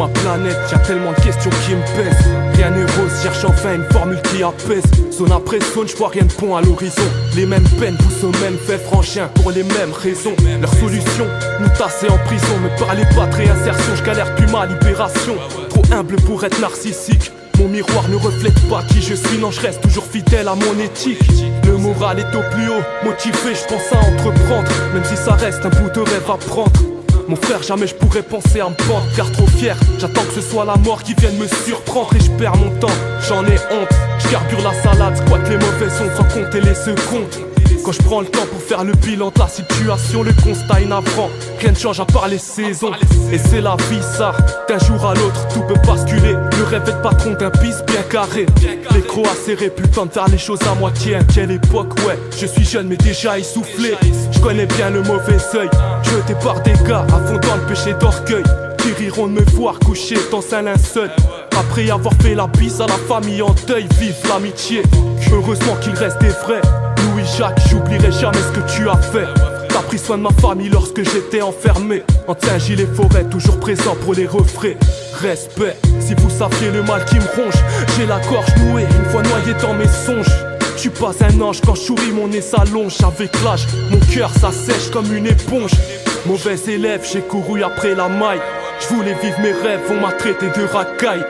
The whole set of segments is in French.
ma planète, y'a tellement de questions qui me pèsent. Rien n'est rose, cherche enfin une formule qui apaise. Zone après zone, j'vois rien de bon à l'horizon. Les mêmes peines poussent au même fait franchien pour les mêmes raisons. Leur solution, nous tasser en prison. Me parlez pas de réinsertion, j'galère plus ma libération. Trop humble pour être narcissique. Mon miroir ne reflète pas qui je suis, non je reste toujours fidèle à mon éthique. Le moral est au plus haut, motivé je pense à entreprendre. Même si ça reste un bout de rêve à prendre. Mon frère, jamais je pourrais penser à me pendre, car trop fier. J'attends que ce soit la mort qui vienne me surprendre et je perds mon temps, j'en ai honte. Je carbure la salade, squatte les mauvaises ondes sans compter les secondes. Quand je prends le temps pour faire le bilan de la situation, le constat est navrant. Rien ne change à part les saisons. Et c'est la vie ça, d'un jour à l'autre tout peut basculer. Le rêve est patron d'un pisse bien carré. Les crocs acérés, plus le temps de faire les choses à moitié. À quelle époque, ouais, je suis jeune mais déjà essoufflé. Je connais bien le mauvais œil, jeté par des gars à fond dans le péché d'orgueil. Qui riront de me voir coucher dans un linceul. Après avoir fait la bise à la famille en deuil, vive l'amitié. Heureusement qu'il reste des vrais. Louis-Jacques, j'oublierai jamais ce que tu as fait. T'as pris soin de ma famille lorsque j'étais enfermé. Entre un gilet forêt, toujours présent pour les refrains. Respect, si vous saviez le mal qui me ronge. J'ai la gorge nouée, une fois noyé dans mes songes. Je suis pas un ange, quand je souris mon nez s'allonge. Avec l'âge, mon cœur ça sèche comme une éponge. Mauvais élève, j'ai couru après la maille. Je voulais vivre mes rêves, on m'a traité de racaille.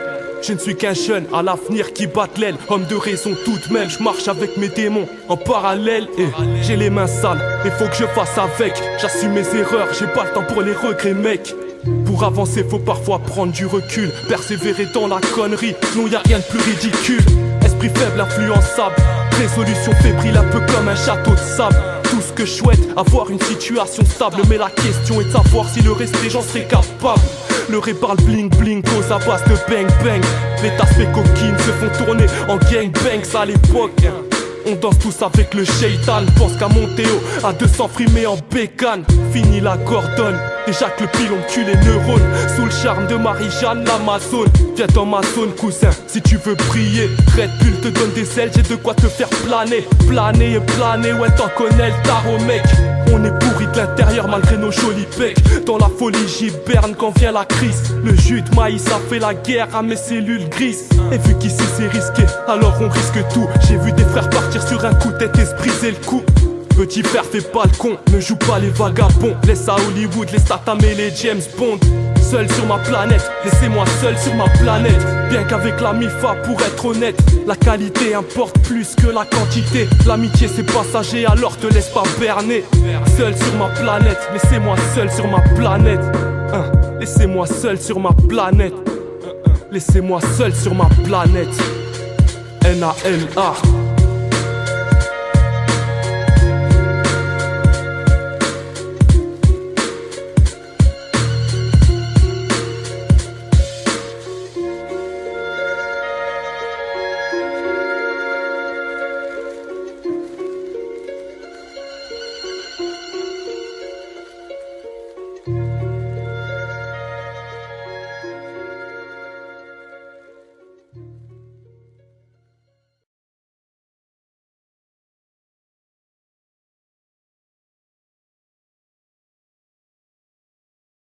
Je ne suis qu'un jeune à l'avenir qui batte l'aile. Homme de raison tout de même, je marche avec mes démons en parallèle. Et j'ai les mains sales, et faut que je fasse avec. J'assume mes erreurs, j'ai pas le temps pour les regrets mec. Pour avancer faut parfois prendre du recul. Persévérer dans la connerie, non y'a rien de plus ridicule. Esprit faible, influençable. Résolution fébrile, un peu comme un château de sable. Tout ce que je souhaite, avoir une situation stable. Mais la question est de savoir si le rester j'en serai capable. Le ré parle bling bling, cause à base de bang bang. Les tasses mes coquines se font tourner en gangbang. Ça à l'époque, on danse tous avec le shaitan. Pense qu'à Montéo, à 200 frimés en bécane. Fini la cordonne, déjà que le pilon tue les neurones. Sous le charme de Marie-Jeanne, l'Amazone. Viens dans ma zone cousin, si tu veux briller. Red Bull te donne des ailes, j'ai de quoi te faire planer. Planer et planer, ouais t'en connais le tarot mec. On est pourri de l'intérieur malgré nos jolis pecs. Dans la folie j'hiberne quand vient la crise. Le jus de maïs a fait la guerre à mes cellules grises. Et vu qu'ici c'est risqué, alors on risque tout. J'ai vu des frères partir sur un coup de tête et se briser le cou. Petit frère fais pas le con, ne joue pas les vagabonds. Laisse à Hollywood les Statham et les James Bond. Seul sur ma planète, laissez-moi seul sur ma planète. Bien qu'avec la MIFA pour être honnête, la qualité importe plus que la quantité. L'amitié c'est passager alors te laisse pas berner. Seul sur ma planète, laissez-moi seul sur ma planète. Laissez-moi seul sur ma planète. Laissez-moi seul sur ma planète. NAMA